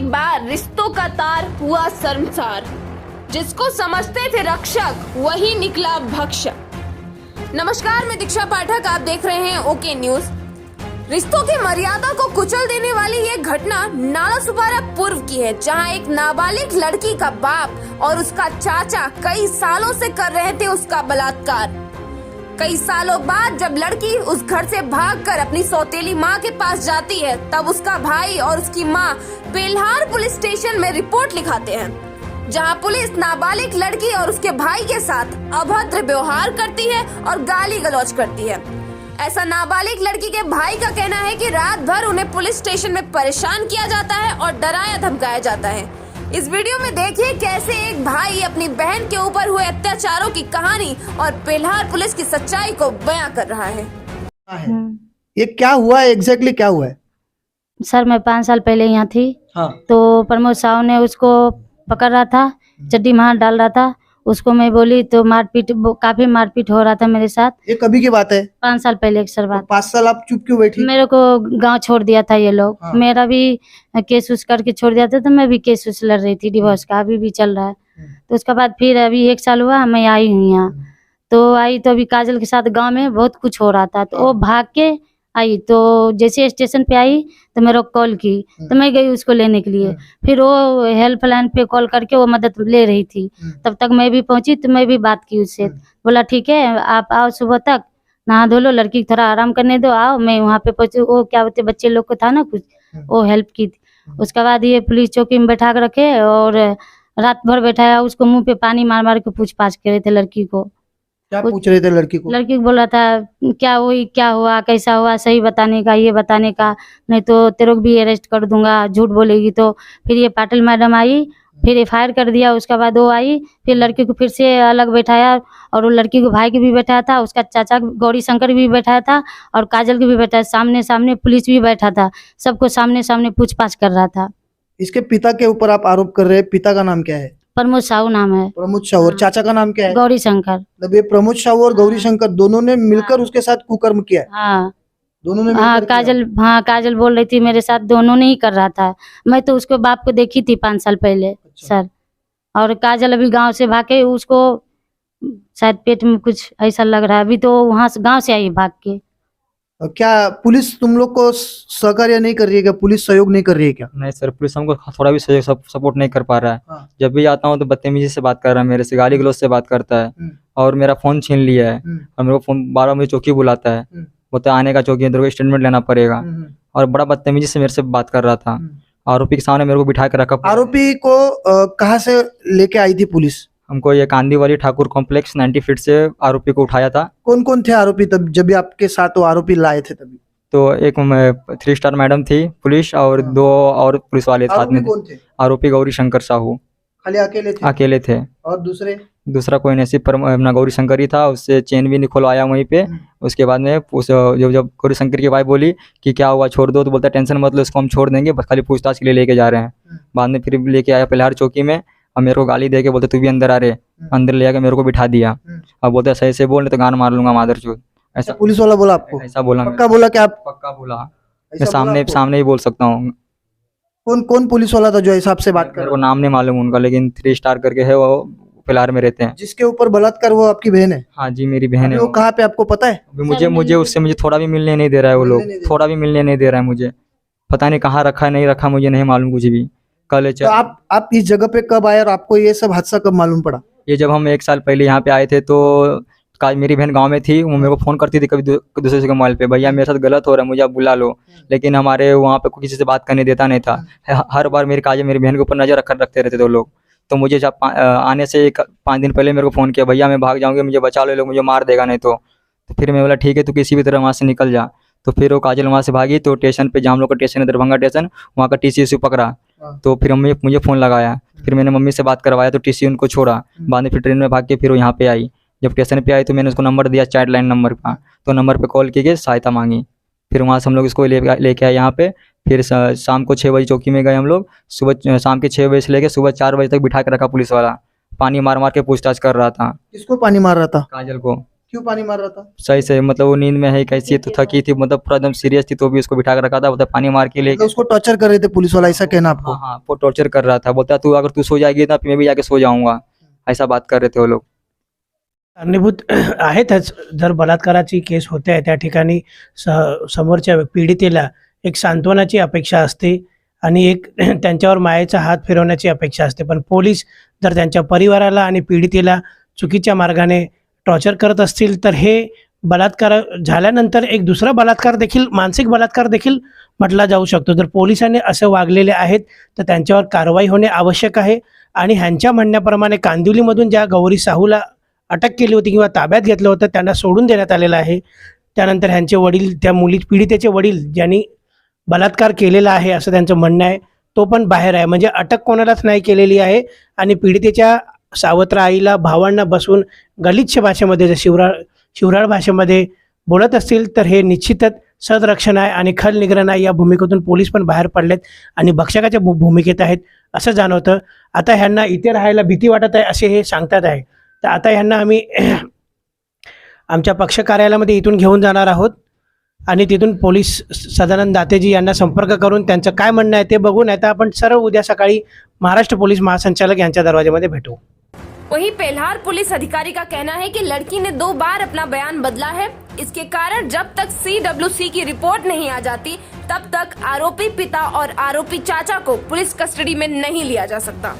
एक बार रिश्तों का तार हुआ शर्मसार, जिसको समझते थे रक्षक वही निकला भक्षक। नमस्कार, मैं दीक्षा पाठक, आप देख रहे हैं ओके न्यूज। रिश्तों की मर्यादा को कुचल देने वाली ये घटना नालासोपारा पूर्व की है, जहां एक नाबालिग लड़की का बाप और उसका चाचा कई सालों से कर रहे थे उसका बलात्कार। कई सालों बाद जब लड़की उस घर से भागकर अपनी सौतेली मां के पास जाती है, तब उसका भाई और उसकी मां बेल्हार पुलिस स्टेशन में रिपोर्ट लिखाते हैं, जहां पुलिस नाबालिग लड़की और उसके भाई के साथ अभद्र व्यवहार करती है और गाली गलौज करती है। ऐसा नाबालिग लड़की के भाई का कहना है कि रात भर उन्हें पुलिस स्टेशन में परेशान किया जाता है और डराया धमकाया जाता है। इस वीडियो में देखिए कैसे एक भाई अपनी बहन के ऊपर हुए अत्याचारों की कहानी और बेल्हार पुलिस की सच्चाई को बयां कर रहा है। ये क्या हुआ है, एग्जैक्टली क्या हुआ है? सर, मैं 5 साल पहले यहाँ थी। हाँ। तो प्रमोद साहू ने उसको पकड़ रहा था, चड्डी में हाथ डाल रहा था, उसको मैं बोली तो मारपीट, काफी मारपीट हो रहा था मेरे साथ। ये कभी की बात है? 5 साल पहले की सर बात। 5 साल आप चुप क्यों बैठी? मेरे को गांव छोड़ दिया था ये लोग। हाँ। मेरा भी केस उस करके छोड़ दिया था, तो मैं भी केस उस लड़ रही थी डिवोर्स का, अभी भी चल रहा है। तो उसके बाद फिर अभी 1 साल हुआ मैं आई हूँ यहाँ। तो आई तो अभी काजल के साथ गाँव में बहुत कुछ हो रहा था, तो वो भाग के आई। तो जैसे स्टेशन पे आई तो मेरे को कॉल की, तो मैं गई उसको लेने के लिए। फिर वो हेल्पलाइन पे कॉल करके वो मदद ले रही थी। तब तक मैं भी पहुंची, तो मैं भी बात की उससे। बोला ठीक है, आप आओ, सुबह तक नहा धो लो, लड़की को थोड़ा आराम करने दो, आओ। मैं वहाँ पे पहुंची, वो क्या बोलते बच्चे लोग को था ना कुछ, वो हेल्प की थी। उसके बाद ये पुलिस चौकी में बैठा के रखे और रात भर बैठाया, उसको मुँह पे पानी मार मार के पूछताछ कर रहे थे लड़की को। क्या पूछ रहे थे लड़की को? लड़की को बोल रहा था क्या हुई, क्या हुआ, कैसा हुआ, सही बताने का, ये बताने का, नहीं तो तेरे को भी अरेस्ट कर दूंगा, झूठ बोलेगी तो। फिर ये पाटिल मैडम आई, फिर FIR कर दिया। उसके बाद वो आई, फिर लड़की को फिर से अलग बैठाया, और वो लड़की को भाई के भी बैठाया था, उसका चाचा गौरी शंकर भी बैठाया था, और काजल के भी बैठाया। सामने सामने पुलिस भी बैठा था, सबको सामने सामने पूछताछ कर रहा था। इसके पिता के ऊपर आप आरोप कर रहे हैं, पिता का नाम क्या है? प्रमोद साहू नाम है। प्रमोद साहू। और चाचा का नाम क्या है? गौरी शंकर। मतलब ये प्रमोद साहू और गौरी शंकर दोनों ने मिलकर उसके साथ कुकर्म किया है? हाँ दोनों ने हाँ, मिलकर काजल, हाँ काजल बोल रही थी मेरे साथ दोनों ने ही कर रहा था। मैं तो उसके बाप को देखी थी 5 साल पहले सर। और काजल अभी गांव से भागे, उसको शायद पेट में कुछ ऐसा लग रहा है, अभी तो वहां से गांव से आई भाग के। क्या पुलिस तुम लोग को सहकार्य नहीं कर रही है क्या? पुलिस सहयोग नहीं कर रही है क्या? नहीं सर, पुलिस हमको थोड़ा भी सपोर्ट नहीं कर पा रहा है। हाँ। जब भी आता हूँ तो बदतमीजी से बात कर रहा है, मेरे से गाली गलौज से बात करता है, और मेरा फोन छीन लिया है। और मेरे को फोन बार-बार मुझे चौकी बुलाता है, बोलता है आने का चौकी, तेरे को स्टेटमेंट लेना पड़ेगा। और बड़ा बदतमीजी से मेरे से बात कर रहा था। आरोपी के सामने मेरे को बिठा कर रखा। आरोपी को कहाँ से लेके आई थी पुलिस? हमको ये कांदीवाली ठाकुर कॉम्प्लेक्स 90 फीट से आरोपी को उठाया था। कौन कौन थे आरोपी तब, जब भी आपके साथ वो आरोपी लाए थे तभी? तो एक 3 स्टार मैडम थी पुलिस, और 2 और पुलिस वाले साथ में कौन थे? आरोपी गौरी शंकर साहू खाली अकेले थे? अकेले थे। और दूसरा कोई नहीं, सिर्फ अपना गौरी शंकर ही था। उससे चेन भी निकलवाया वहीं पे। उसके बाद में जब गौरी शंकर की वाइफ बोली कि क्या हुआ, छोड़ दो, तो बोलता टेंशन मत लो, इसको हम छोड़ देंगे, बस खाली पूछताछ के लिए लेके जा रहे हैं। बाद में फिर लेके आया बेल्हार चौकी में, और मेरे को गाली दे के बोलते तू भी अंदर आ रहे। अंदर ले आके मेरे को बिठा दिया, और बोलते सही से बोल नहीं तो गान मार लूंगा मादरचोद। ऐसा पुलिस वाला बोला आपको? ऐसा बोला। पक्का बोला क्या? आप पक्का बोला, ऐसा मैं बोला आपको? सामने ही बोल सकता हूँ। कौन कौन पुलिस वाला था जो हिसाब से बात कर मेरे रहा को नाम नहीं मालूम उनका, लेकिन 3 स्टार करके है, वो बेल्हार में रहते हैं। जिसके ऊपर बलात्कार, वो आपकी बहन है? हाँ जी, मेरी बहन है। वो कहाँ पे आपको पता है? मुझे उससे थोड़ा भी मिलने नहीं दे रहा है वो लोग, थोड़ा भी मिलने नहीं दे रहा है मुझे। पता नहीं कहाँ रखा है, नहीं रखा, मुझे नहीं मालूम कुछ भी। कल तो आप इस जगह पे कब आए और आपको ये सब हादसा कब मालूम पड़ा? ये जब हम 1 साल पहले यहाँ पे आए थे, तो मेरी बहन गांव में थी, वो मेरे को फ़ोन करती थी कभी दूसरे के मोबाइल पे, भैया मेरे साथ गलत हो रहा है, मुझे आप बुला लो। लेकिन हमारे वहाँ पे किसी से बात करने देता नहीं था। हर बार मेरी बहन के ऊपर नज़र रखते रहते थे वो लोग। तो मुझे जब आने से 5 दिन पहले मेरे को फ़ोन किया, भैया मैं भाग जाऊँगी, मुझे बचा लो, लोग मुझे मार देगा नहीं तो। फिर मैं बोला ठीक है, तू किसी भी तरह वहाँ से निकल जा। तो फिर वो काजल वहाँ से भागी, तो स्टेशन पे जहाँ हम लोग का स्टेशन है दरभंगा स्टेशन, वहाँ का TC पकड़ा। तो फिर मुझे फ़ोन लगाया, फिर मैंने मम्मी से बात करवाया, तो TC उनको छोड़ा। बाद में फिर ट्रेन में भाग के फिर वो यहाँ पे आई। जब स्टेशन पे आई तो मैंने उसको नंबर दिया, चाइल्ड लाइन नंबर का, तो नंबर पे कॉल की सहायता मांगी। फिर वहाँ से हम लोग इसको लेके आए यहाँ पे। फिर शाम को 6 बजे चौकी में गए हम लोग। शाम के 6 बजे से लेकर सुबह 4 बजे तक बिठा के रखा पुलिस वाला। पानी मार मार के पूछताछ कर रहा था। किसको पानी मार रहा था? काजल को। क्यों पानी मार रहा था? सही से मतलब वो नींद में है कैसी तो थकी थी, मतलब पूरा एकदम सीरियस थी, तो भी उसको बिठा कर रखा था, मतलब पानी मार के ले मतलब उसको टॉर्चर कर रहे थे पुलिस वाला, ऐसा कहना आपको? हाँ वो टॉर्चर कर रहा था, बोलता तू अगर तू सो जाएगी ना मैं भी जाके सो जाऊंगा, ऐसा बात कर रहे थे वो लोग। कारणीभूत आहेतच. जर बलात्काराची केस होते आहे त्या ठिकाणी समोरच्या पीडितेला एक सांत्वनाची अपेक्षा असते आणि एक त्यांच्यावर मायेचा हात फिरवण्याची अपेक्षा असते. पण पोलीस जर त्यांच्या परिवाराला आणि पीडितेला चुकीच्या मार्गाने टॉर्चर करत असतील तर हे बलात्कार झाल्यानंतर एक दुसरा बलात्कार देखील, मानसिक बलात्कार देखील म्हटला जाऊ शकतो. जर पोलिसांनी असं वागलेले आहेत तर त्यांच्यावर कारवाई होणे आवश्यक आहे. आणि ह्यांच्या म्हणण्याप्रमाणे कांदिवलीमधून ज्या गौरी साहूला अटक केली होती किंवा ताब्यात घेतलं होतं त्यांना सोडून देण्यात आलेलं आहे. त्यानंतर ह्यांचे वडील, त्या पीडितेचे वडील ज्यांनी बलात्कार केलेला आहे असं त्यांचं म्हणणं आहे, तो पण बाहेर आहे. म्हणजे अटक कोणालाच नाही केलेली आहे. आणि पीडितेच्या सावत्र आईला, भावांना बसवून गलिच्छ भाषेमध्ये, जर शिवराळ भाषेमध्ये बोलत असतील तर हे निश्चितच सदरक्षण आहे आणि खलनिग्रहण आहे. या भूमिकेतून पोलीस पण बाहेर पडलेत आणि भक्षकाच्या भूमिकेत आहेत असं जाणवतं. आता ह्यांना इथे राहायला भीती वाटत आहे असे हे सांगतात आहे. तर आता ह्यांना आम्ही आमच्या पक्ष कार्यालयामध्ये इथून घेऊन जाणार आहोत आणि तिथून पोलीस सदानंद दातेजी यांना संपर्क करून त्यांचं काय म्हणणं आहे ते बघून आता आपण सरळ उद्या सकाळी महाराष्ट्र पोलीस महासंचालक यांच्या दरवाजेमध्ये भेटू. वहीं पेल्हार पुलिस अधिकारी का कहना है कि लड़की ने 2 बार अपना बयान बदला है। इसके कारण जब तक CWC की रिपोर्ट नहीं आ जाती तब तक आरोपी पिता और आरोपी चाचा को पुलिस कस्टडी में नहीं लिया जा सकता।